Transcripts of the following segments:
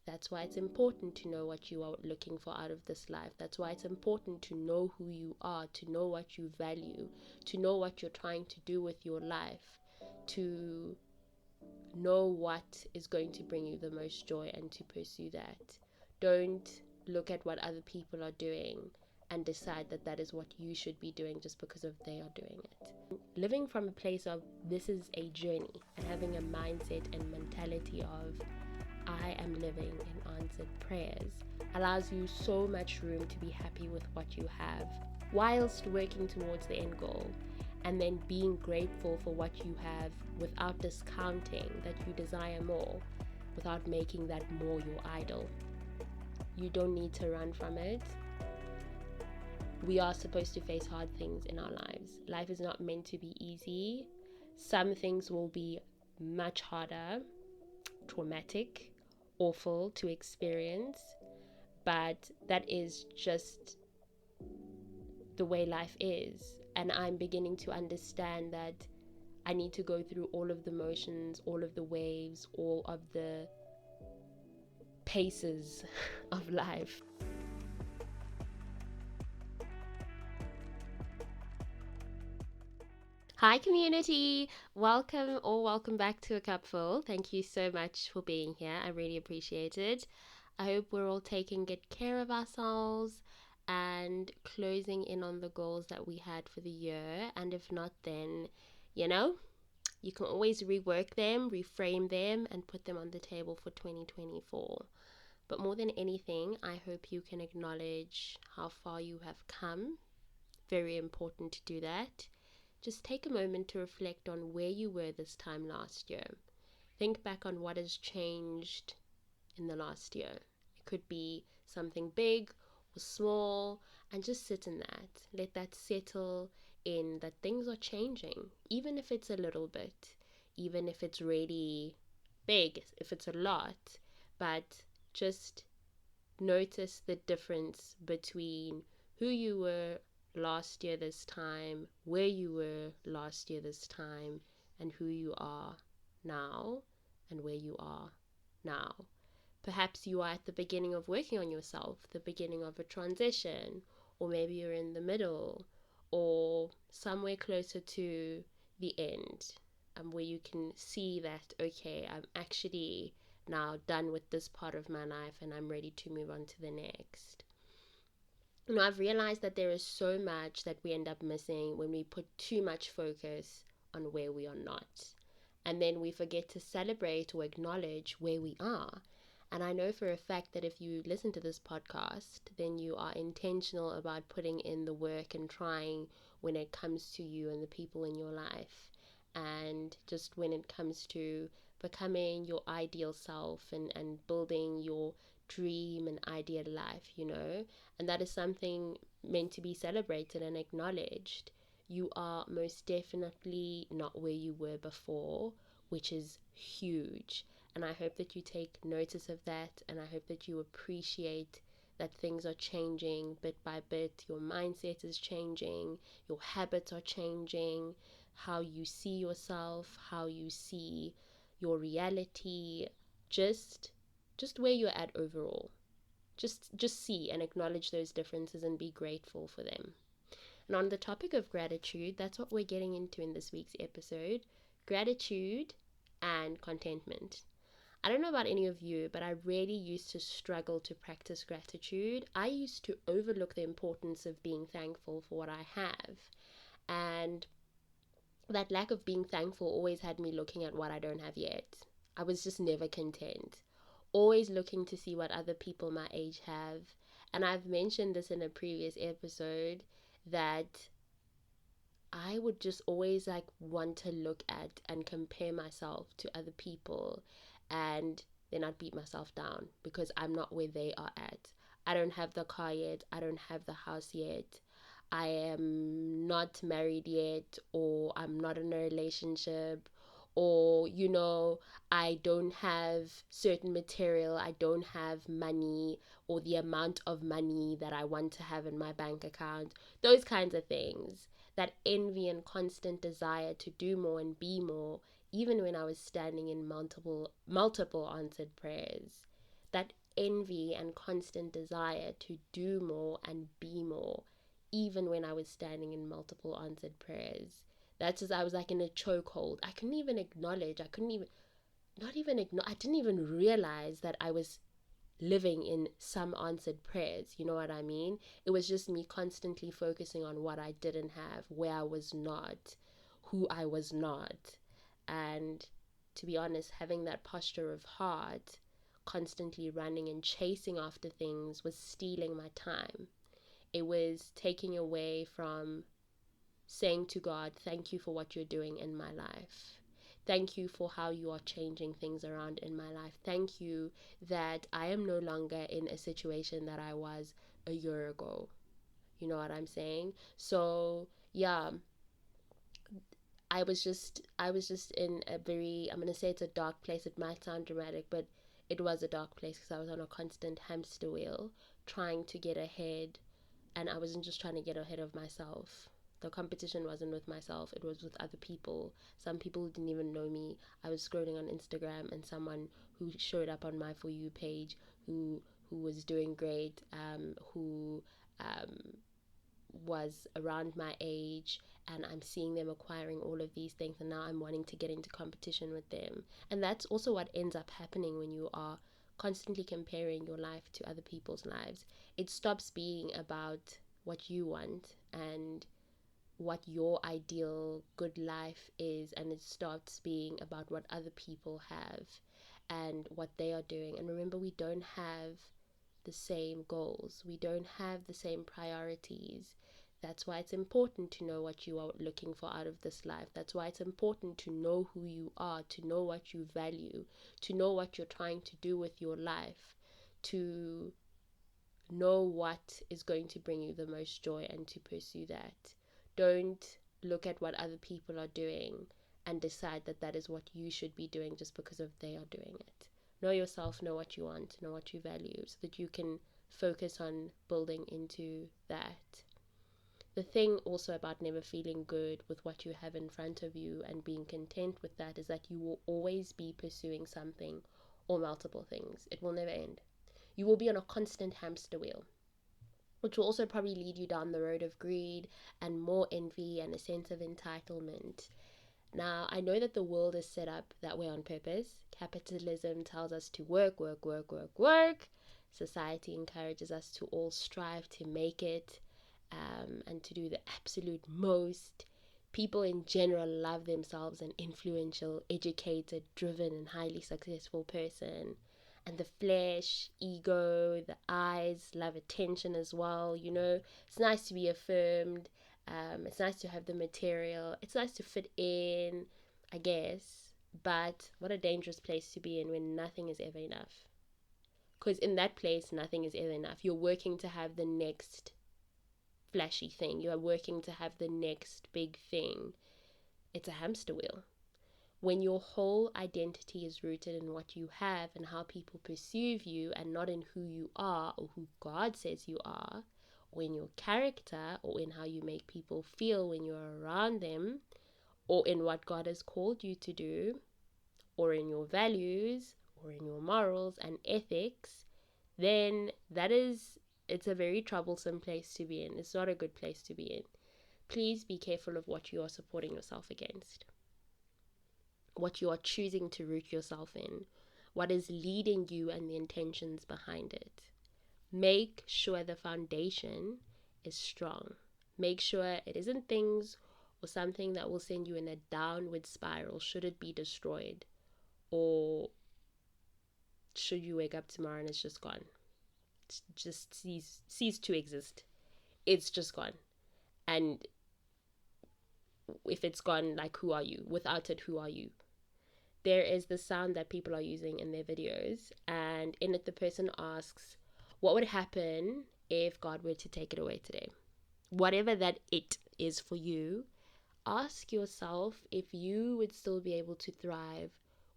That's why it's important to know what you are looking for out of this life. That's why it's important to know who you are, to know what you value, to know what you're trying to do with your life, to know what is going to bring you the most joy and to pursue that. Don't look at what other people are doing and decide that that is what you should be doing just because of they are doing it. Living from a place of this is a journey and having a mindset and mentality of I am living in answered prayers allows you so much room to be happy with what you have whilst working towards the end goal, and then being grateful for what you have without discounting that you desire more, without making that more your idol. You don't need to run from it. We are supposed to face hard things in our lives. Life is not meant to be easy. Some things will be much harder, traumatic, awful to experience, but that is just the way life is. And I'm beginning to understand that I need to go through all of the motions, all of the waves, all of the paces of life. Hi community, welcome back to A Cup Full. Thank you so much for being here. I really appreciate it. I hope we're all taking good care of ourselves and closing in on the goals that we had for the year. And if not, then you can always rework them, reframe them, and put them on the table for 2024. But more than anything, I hope you can acknowledge how far you have come. Very important to do that. Just take a moment to reflect on where you were this time last year. Think back on what has changed in the last year. It could be something big or small, and just sit in that. Let that settle in that things are changing, even if it's a little bit, even if it's really big, if it's a lot, but just notice the difference between who you were last year this time, where you were last year this time, and who you are now and where you are now. Perhaps you are at the beginning of working on yourself, the beginning of a transition, or maybe you're in the middle, or somewhere closer to the end, where you can see that, okay, I'm actually now done with this part of my life and I'm ready to move on to the next. I've realized that there is so much that we end up missing when we put too much focus on where we are not. And then we forget to celebrate or acknowledge where we are. And I know for a fact that if you listen to this podcast, then you are intentional about putting in the work and trying when it comes to you and the people in your life. And just when it comes to becoming your ideal self and building your dream and ideal life, and that is something meant to be celebrated and acknowledged. You are most definitely not where you were before, which is huge. And I hope that you take notice of that, and I hope that you appreciate that things are changing bit by bit. Your mindset is changing, your habits are changing, how you see yourself, how you see your reality, just where you're at overall. Just see and acknowledge those differences and be grateful for them. And on the topic of gratitude, that's what we're getting into in this week's episode: gratitude and contentment. I don't know about any of you, but I really used to struggle to practice gratitude. I used to overlook the importance of being thankful for what I have. And that lack of being thankful always had me looking at what I don't have yet. I was just never content. Always looking to see what other people my age have. And I've mentioned this in a previous episode that I would just always want to look at and compare myself to other people, and then I'd beat myself down because I'm not where they are at. I don't have the car yet. I don't have the house yet. I am not married yet, or I'm not in a relationship, or I don't have certain material, I don't have money or the amount of money that I want to have in my bank account. Those kinds of things, that envy and constant desire to do more and be more, even when I was standing in multiple answered prayers. that envy and constant desire to do more and be more, even when I was standing in multiple answered prayers. That's as I was like in a chokehold. I couldn't even acknowledge. I couldn't even, not even I didn't even realize that I was living in some answered prayers. You know what I mean? It was just me constantly focusing on what I didn't have, where I was not, who I was not. And to be honest, having that posture of heart, constantly running and chasing after things, was stealing my time. It was taking away from saying to God, thank you for what you're doing in my life. Thank you for how you are changing things around in my life. Thank you that I am no longer in a situation that I was a year ago. You know what I'm saying? So, yeah, I was just in a very, I'm going to say it's a dark place. It might sound dramatic, but it was a dark place because I was on a constant hamster wheel trying to get ahead, and I wasn't just trying to get ahead of myself. The competition wasn't with myself, it was with other people. Some people who didn't even know me. I was scrolling on Instagram, and someone who showed up on my For You page who was doing great, who um, was around my age, and I'm seeing them acquiring all of these things, and now I'm wanting to get into competition with them. And that's also what ends up happening when you are constantly comparing your life to other people's lives. It stops being about what you want and what your ideal good life is, and it starts being about what other people have and what they are doing. And remember, we don't have the same goals, we don't have the same priorities. That's why it's important to know what you are looking for out of this life. That's why it's important to know who you are, to know what you value, to know what you're trying to do with your life, to know what is going to bring you the most joy and to pursue that. Don't look at what other people are doing and decide that that is what you should be doing just because of they are doing it. Know yourself, know what you want, know what you value, so that you can focus on building into that. The thing also about never feeling good with what you have in front of you and being content with that is that you will always be pursuing something or multiple things. It will never end. You will be on a constant hamster wheel, which will also probably lead you down the road of greed and more envy and a sense of entitlement. Now, I know that the world is set up that way on purpose. Capitalism tells us to work, work, work, work, work. Society encourages us to all strive to make it, and to do the absolute most. People in general love themselves an influential, educated, driven, and highly successful person. And the flesh, ego, the eyes love attention as well. You know, it's nice to be affirmed. It's nice to have the material. It's nice to fit in, I guess. But what a dangerous place to be in when nothing is ever enough. Because in that place, nothing is ever enough. You're working to have the next flashy thing. You are working to have the next big thing. It's a hamster wheel. When your whole identity is rooted in what you have and how people perceive you and not in who you are or who God says you are, or in your character or in how you make people feel when you're around them, or in what God has called you to do, or in your values, or in your morals and ethics, then it's a very troublesome place to be in. It's not a good place to be in. Please be careful of what you are supporting yourself against, what you are choosing to root yourself in, what is leading you and the intentions behind it. Make sure the foundation is strong. Make sure it isn't things or something that will send you in a downward spiral should it be destroyed, or should you wake up tomorrow and it's just gone. It's just cease to exist. It's just gone. And if it's gone, like, who are you? Without it, who are you? There is the sound that people are using in their videos, and in it the person asks, what would happen if God were to take it away today? Whatever that it is for you, ask yourself if you would still be able to thrive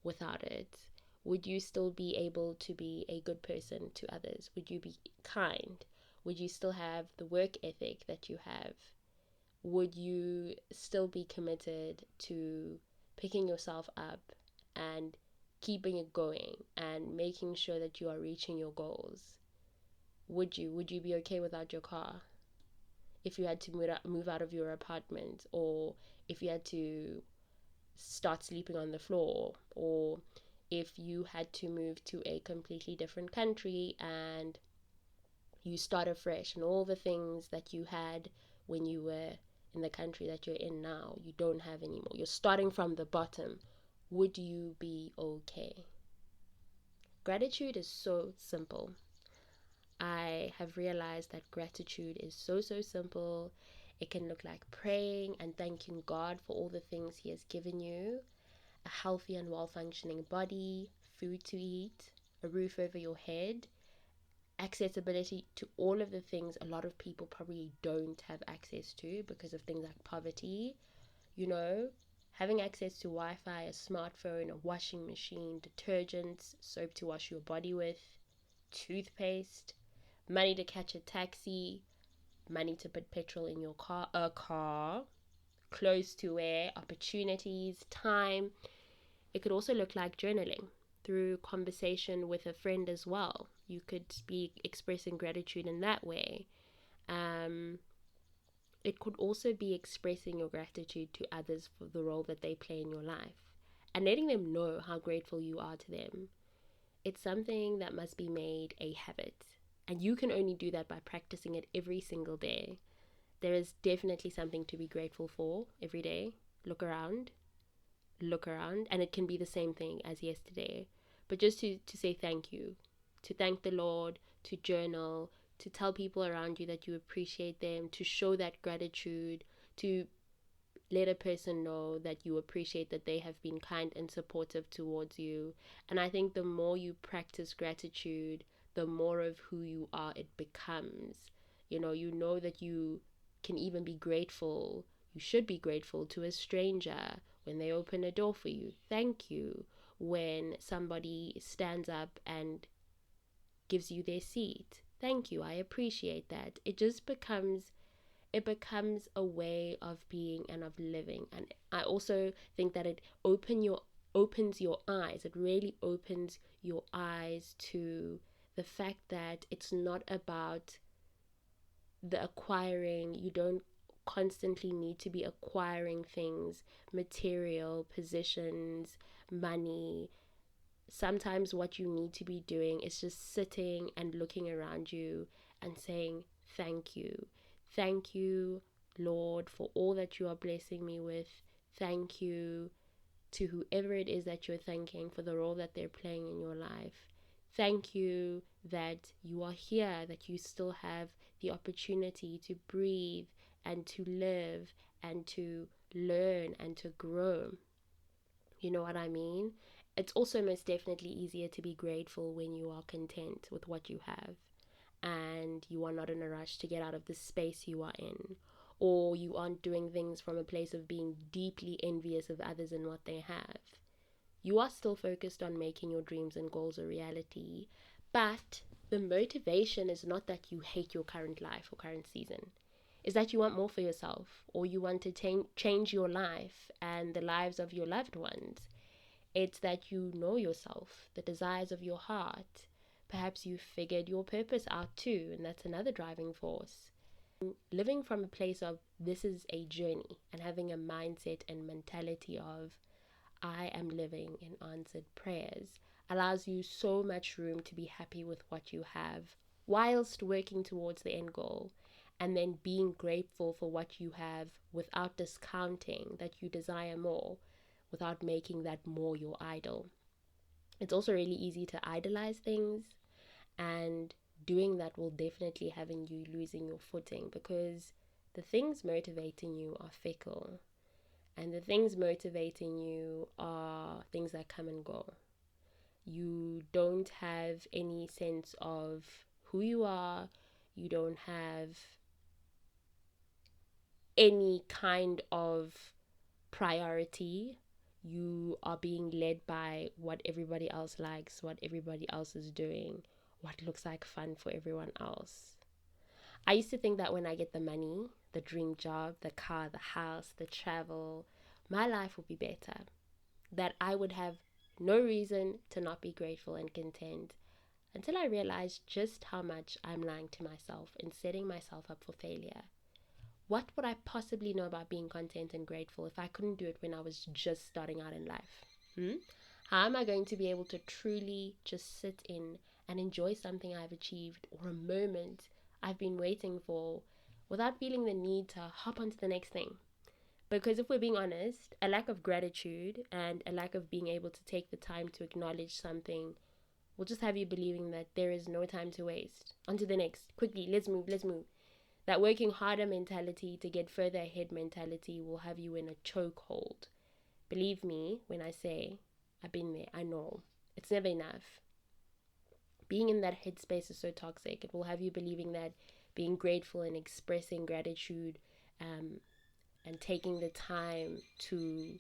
without it. Would you still be able to be a good person to others? Would you be kind? Would you still have the work ethic that you have? Would you still be committed to picking yourself up and keeping it going and making sure that you are reaching your goals, would you be okay without your car? If you had to move out of your apartment, or if you had to start sleeping on the floor, or if you had to move to a completely different country and you start afresh, and all the things that you had when you were in the country that you're in now, you don't have anymore. You're starting from the bottom. Would you be okay? Gratitude is so simple. I have realized that gratitude is so, so simple. It can look like praying and thanking God for all the things He has given you: a healthy and well functioning body, food to eat, a roof over your head, accessibility to all of the things a lot of people probably don't have access to because of things like poverty. You know, having access to Wi-Fi, a smartphone, a washing machine, detergents, soap to wash your body with, toothpaste, money to catch a taxi, money to put petrol in your car, clothes to wear, opportunities, time. It could also look like journaling through conversation with a friend as well. You could be expressing gratitude in that way. Um, it could also be expressing your gratitude to others for the role that they play in your life and letting them know how grateful you are to them. It's something that must be made a habit, and you can only do that by practicing it every single day. There is definitely something to be grateful for every day. Look around, and it can be the same thing as yesterday. But just to say thank you, to thank the Lord, to journal, to tell people around you that you appreciate them, to show that gratitude, to let a person know that you appreciate that they have been kind and supportive towards you. And I think the more you practice gratitude, the more of who you are it becomes. You know that you can even be grateful. You should be grateful to a stranger when they open a door for you. Thank you. When somebody stands up and gives you their seat. Thank you. I appreciate that. It becomes a way of being and of living. And I also think that it opens your eyes. It really opens your eyes to the fact that it's not about the acquiring. You don't constantly need to be acquiring things, material, positions, money. Sometimes what you need to be doing is just sitting and looking around you and saying, thank you. Thank you, Lord, for all that you are blessing me with. Thank you to whoever it is that you're thanking for the role that they're playing in your life. Thank you that you are here, that you still have the opportunity to breathe and to live and to learn and to grow. You know what I mean? It's also most definitely easier to be grateful when you are content with what you have and you are not in a rush to get out of the space you are in, or you aren't doing things from a place of being deeply envious of others and what they have. You are still focused on making your dreams and goals a reality, but the motivation is not that you hate your current life or current season. Is that you want more for yourself, or you want to change your life and the lives of your loved ones. It's that you know yourself, the desires of your heart. Perhaps you figured your purpose out too, and that's another driving force. Living from a place of this is a journey and having a mindset and mentality of I am living in answered prayers allows you so much room to be happy with what you have whilst working towards the end goal, and then being grateful for what you have without discounting that you desire more, without making that more your idol. It's also really easy to idolize things, and doing that will definitely having you losing your footing, because the things motivating you are fickle, and the things motivating you are things that come and go. You don't have any sense of who you are. You don't have any kind of priority. You are being led by what everybody else likes, what everybody else is doing, what looks like fun for everyone else. I used to think that when I get the money, the dream job, the car, the house, the travel, my life would be better. That I would have no reason to not be grateful and content, until I realized just how much I'm lying to myself and setting myself up for failure. What would I possibly know about being content and grateful if I couldn't do it when I was just starting out in life? How am I going to be able to truly just sit in and enjoy something I've achieved or a moment I've been waiting for without feeling the need to hop onto the next thing? Because if we're being honest, a lack of gratitude and a lack of being able to take the time to acknowledge something will just have you believing that there is no time to waste. On to the next. Quickly, let's move, let's move. That working harder mentality to get further ahead mentality will have you in a chokehold. Believe me when I say, I've been there, I know. It's never enough. Being in that headspace is so toxic. It will have you believing that being grateful and expressing gratitude and taking the time to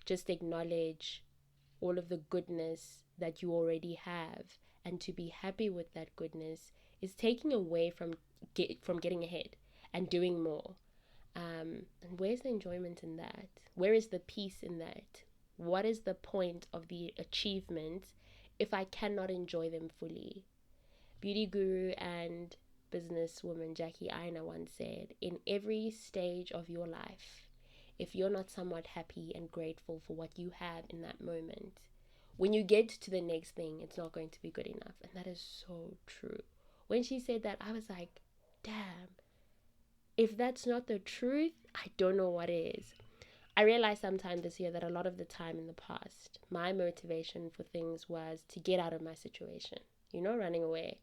just acknowledge all of the goodness that you already have and to be happy with that goodness is taking away from getting ahead and doing more. And where's the enjoyment in that? Where is the peace in that? What is the point of the achievements if I cannot enjoy them fully? Beauty guru and businesswoman Jackie Aina once said, in every stage of your life, if you're not somewhat happy and grateful for what you have in that moment, when you get to the next thing, it's not going to be good enough. And that is so true. When she said that, I was like, damn, if that's not the truth, I don't know what is. I realized sometime this year that a lot of the time in the past, my motivation for things was to get out of my situation, running away.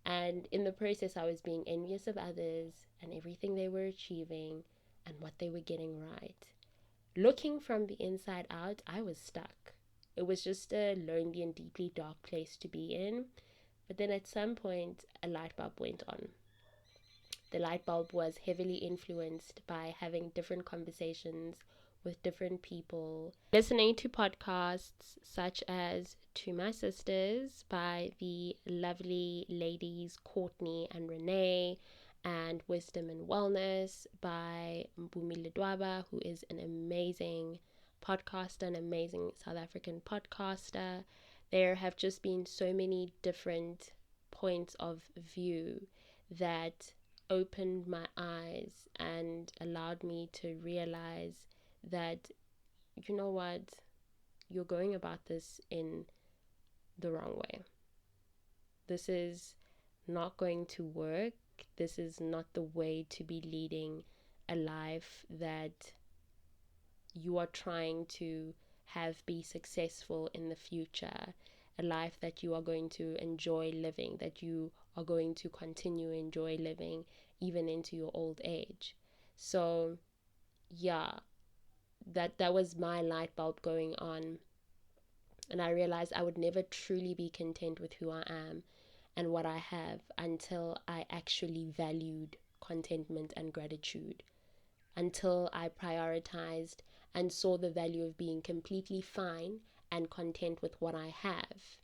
And in the process, I was being envious of others and everything they were achieving and what they were getting right. Looking from the inside out, I was stuck. It was just a lonely and deeply dark place to be in. But then at some point, a light bulb went on. The light bulb was heavily influenced by having different conversations with different people, listening to podcasts such as To My Sisters by the lovely ladies Courtney and Renee, and Wisdom and Wellness by Mpumi Ledwaba, who is an amazing podcaster, an amazing South African podcaster. There have just been so many different points of view that opened my eyes and allowed me to realize that, you know what, you're going about this in the wrong way. This is not going to work. This is not the way to be leading a life that you are trying to have be successful in the future, a life that you are going to enjoy living, that you are going to continue enjoy living even into your old age. So yeah, that was my light bulb going on, and I realized I would never truly be content with who I am and what I have until I actually valued contentment and gratitude, until I prioritized and saw the value of being completely fine and content with what I have.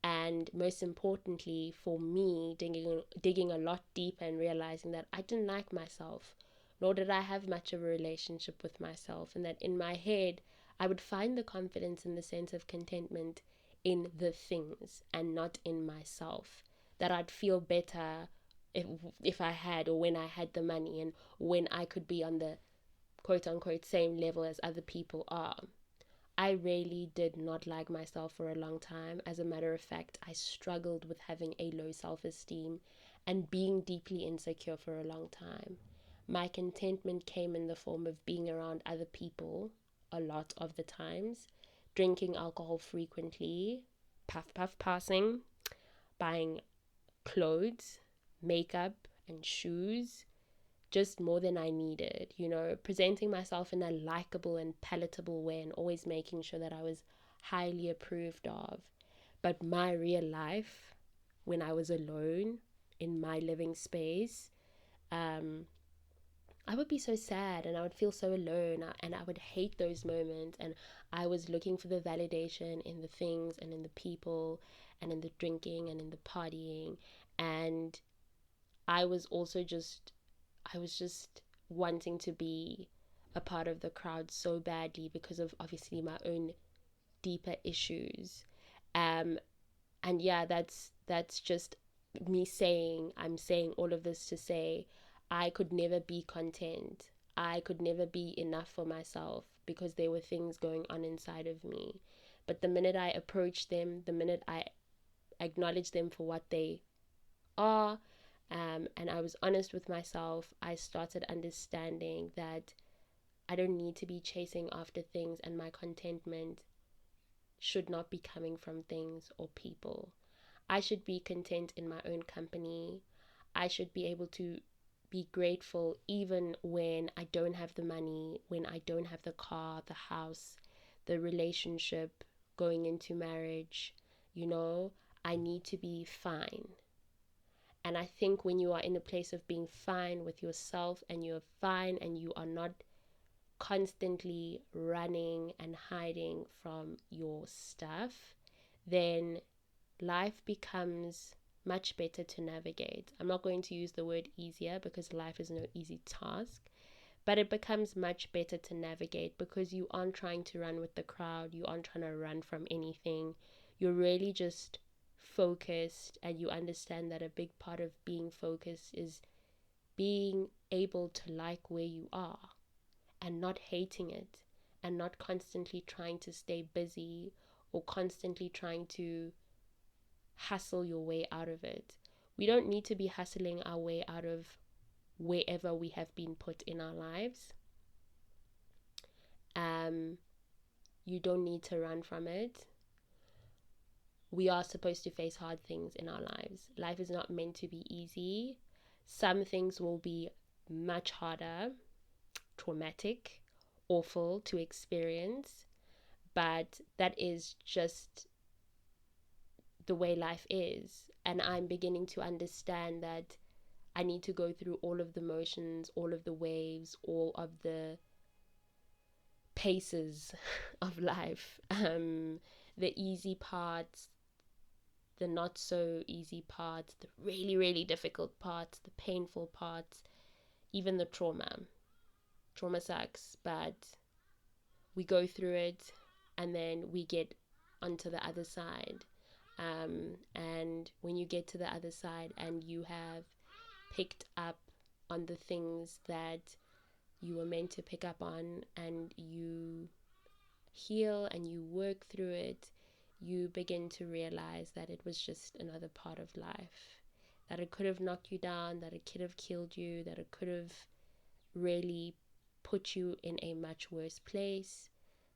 And most importantly, for me, digging a lot deeper and realizing that I didn't like myself, nor did I have much of a relationship with myself, and that in my head, I would find the confidence and the sense of contentment in the things and not in myself. That I'd feel better if I had, or when I had the money, and when I could be on the quote unquote same level as other people are. I really did not like myself for a long time. As a matter of fact, I struggled with having a low self-esteem and being deeply insecure for a long time. My contentment came in the form of being around other people a lot of the times, drinking alcohol frequently, puff puff passing, buying clothes, makeup, and shoes, just more than I needed, presenting myself in a likable and palatable way and always making sure that I was highly approved of. But my real life, when I was alone in my living space, I would be so sad and I would feel so alone and I would hate those moments, and I was looking for the validation in the things and in the people and in the drinking and in the partying, and I was just wanting to be a part of the crowd so badly because of obviously my own deeper issues. And yeah, that's just me saying, I'm saying all of this to say I could never be content. I could never be enough for myself because there were things going on inside of me. But the minute I approach them, the minute I acknowledge them for what they are, and I was honest with myself, I started understanding that I don't need to be chasing after things, and my contentment should not be coming from things or people. I should be content in my own company. I should be able to be grateful even when I don't have the money, when I don't have the car, the house, the relationship, going into marriage. You know, I need to be fine. And I think when you are in a place of being fine with yourself, and you're fine and you are not constantly running and hiding from your stuff, then life becomes much better to navigate. I'm not going to use the word easier because life is no easy task, but it becomes much better to navigate because you aren't trying to run with the crowd, you aren't trying to run from anything. You're really just focused, and you understand that a big part of being focused is being able to like where you are and not hating it, and not constantly trying to stay busy or constantly trying to hustle your way out of it. We don't need to be hustling our way out of wherever we have been put in our lives. You don't need to run from it. We are supposed to face hard things in our lives. Life is not meant to be easy. Some things will be much harder, traumatic, awful to experience, but that is just the way life is. And I'm beginning to understand that I need to go through all of the motions, all of the waves, all of the paces of life. The easy parts, the not so easy parts, the really, really difficult parts, the painful parts, even the trauma. Trauma sucks, but we go through it and then we get onto the other side. And when you get to the other side and you have picked up on the things that you were meant to pick up on, and you heal and you work through it, you begin to realize that it was just another part of life, that it could have knocked you down, that it could have killed you, that it could have really put you in a much worse place,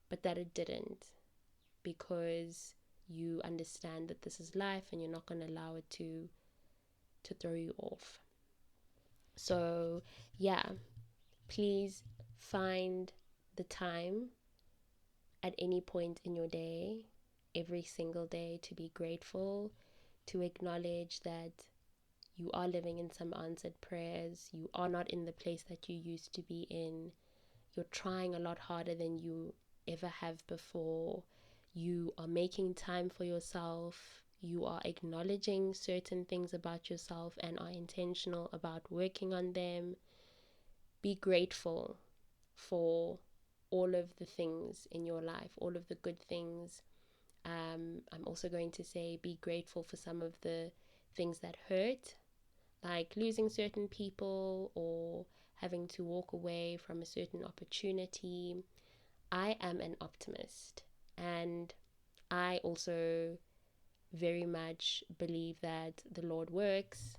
but that it didn't, because you understand that this is life and you're not going to allow it to throw you off. So yeah, please find the time at any point in your day, every single day, to be grateful, to acknowledge that you are living in some answered prayers. You are not in the place that you used to be in. You're trying a lot harder than you ever have before. You are making time for yourself. You are acknowledging certain things about yourself and are intentional about working on them. Be grateful for all of the things in your life, all of the good things. I'm also going to say be grateful for some of the things that hurt, like losing certain people or having to walk away from a certain opportunity. I am an optimist, and I also very much believe that the Lord works.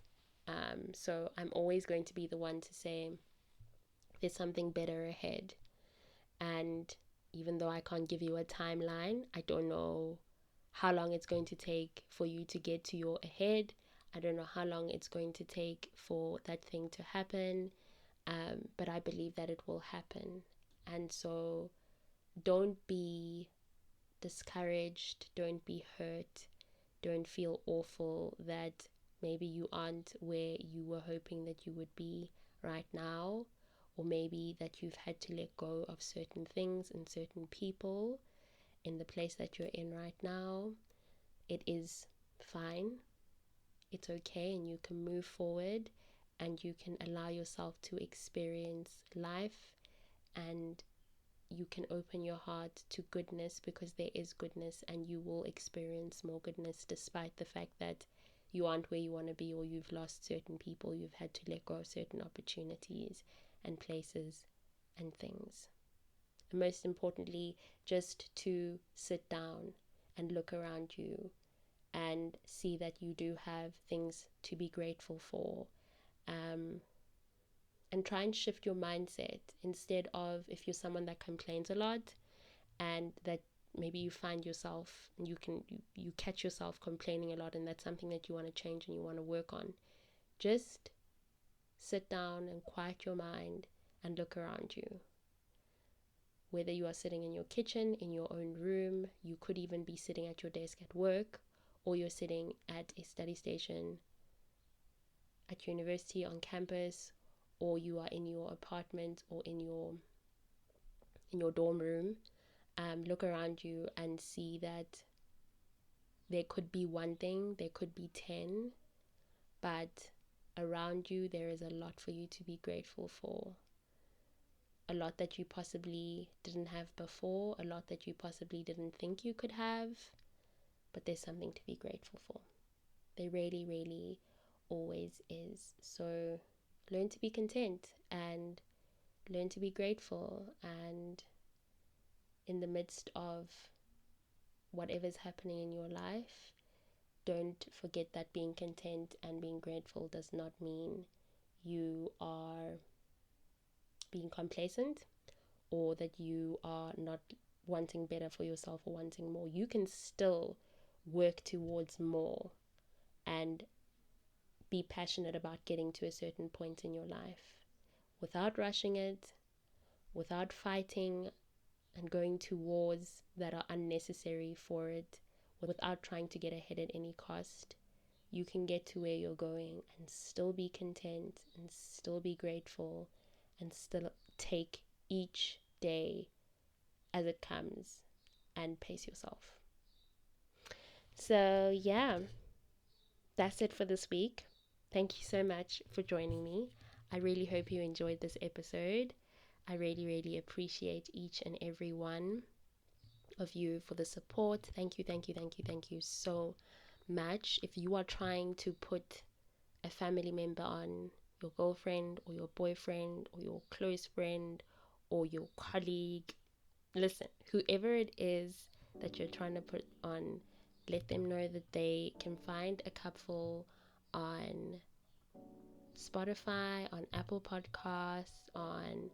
So I'm always going to be the one to say there's something better ahead. And even though I can't give you a timeline, I don't know how long it's going to take for you to get to your ahead. I don't know how long it's going to take for that thing to happen. But I believe that it will happen. And so don't be discouraged, don't be hurt, don't feel awful that maybe you aren't where you were hoping that you would be right now, or maybe that you've had to let go of certain things and certain people in the place that you're in right now. It is fine, it's okay, and you can move forward and you can allow yourself to experience life and you can open your heart to goodness, because there is goodness and you will experience more goodness, despite the fact that you aren't where you want to be, or you've lost certain people, you've had to let go of certain opportunities and places and things. And most importantly, just to sit down and look around you and see that you do have things to be grateful for. And try and shift your mindset, instead of, if you're someone that complains a lot and that maybe you find yourself, you catch yourself complaining a lot, and that's something that you want to change and you want to work on, just sit down and quiet your mind and look around you. Whether you are sitting in your kitchen, in your own room, you could even be sitting at your desk at work, or you're sitting at a study station at university on campus, or you are in your apartment or in your dorm room. Look around you and see that there could be one thing, there could be 10, but around you there is a lot for you to be grateful for. A lot that you possibly didn't have before, a lot that you possibly didn't think you could have, but there's something to be grateful for. There really, really always is. So learn to be content and learn to be grateful, and in the midst of whatever's happening in your life, don't forget that being content and being grateful does not mean you are being complacent, or that you are not wanting better for yourself or wanting more. You can still work towards more and be passionate about getting to a certain point in your life without rushing it, without fighting and going to wars that are unnecessary for it, without trying to get ahead at any cost. You can get to where you're going and still be content and still be grateful and still take each day as it comes and pace yourself. So yeah, that's it for this week. Thank you so much for joining me. I really hope you enjoyed this episode. I really, really appreciate each and every one of you for the support. Thank you, thank you, thank you, thank you so much. If you are trying to put a family member on, your girlfriend or your boyfriend or your close friend or your colleague, listen, whoever it is that you're trying to put on, let them know that they can find a cupful on Spotify, on Apple Podcasts, on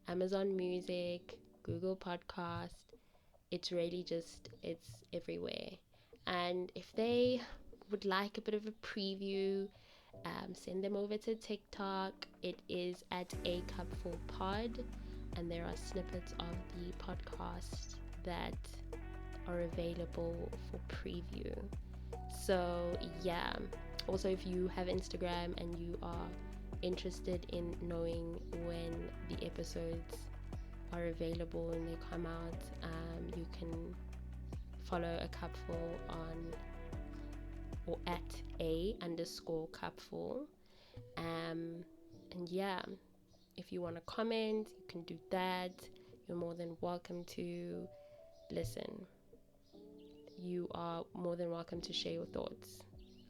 Amazon Music, Google Podcast. It's really just, it's everywhere. And if they would like a bit of a preview, send them over to TikTok. It is at acupfulll, and there are snippets of the podcast that are available for preview. So yeah, also if you have Instagram and you are interested in knowing when the episodes are available and they come out, you can follow a cupful on, or at _cupful. And yeah, if you want to comment, you can do that. You're more than welcome to listen. You are more than welcome to share your thoughts.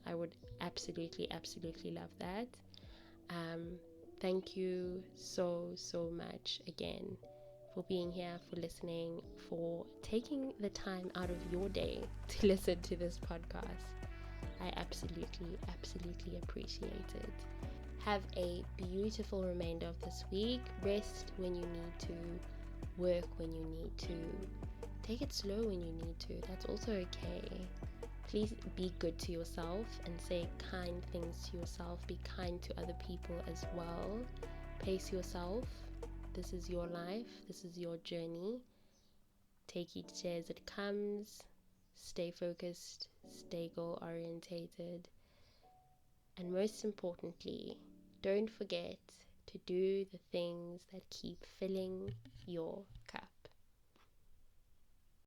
I would absolutely, absolutely love that. Thank you so much again for being here, for listening, for taking the time out of your day to listen to this podcast. I absolutely, absolutely appreciate it. Have a beautiful remainder of this week. Rest when you need to, work when you need to, take it slow when you need to. That's also okay. Please be good to yourself and say kind things to yourself. Be kind to other people as well. Pace yourself. This is your life. This is your journey. Take each day as it comes. Stay focused. Stay goal orientated. And most importantly, don't forget to do the things that keep filling your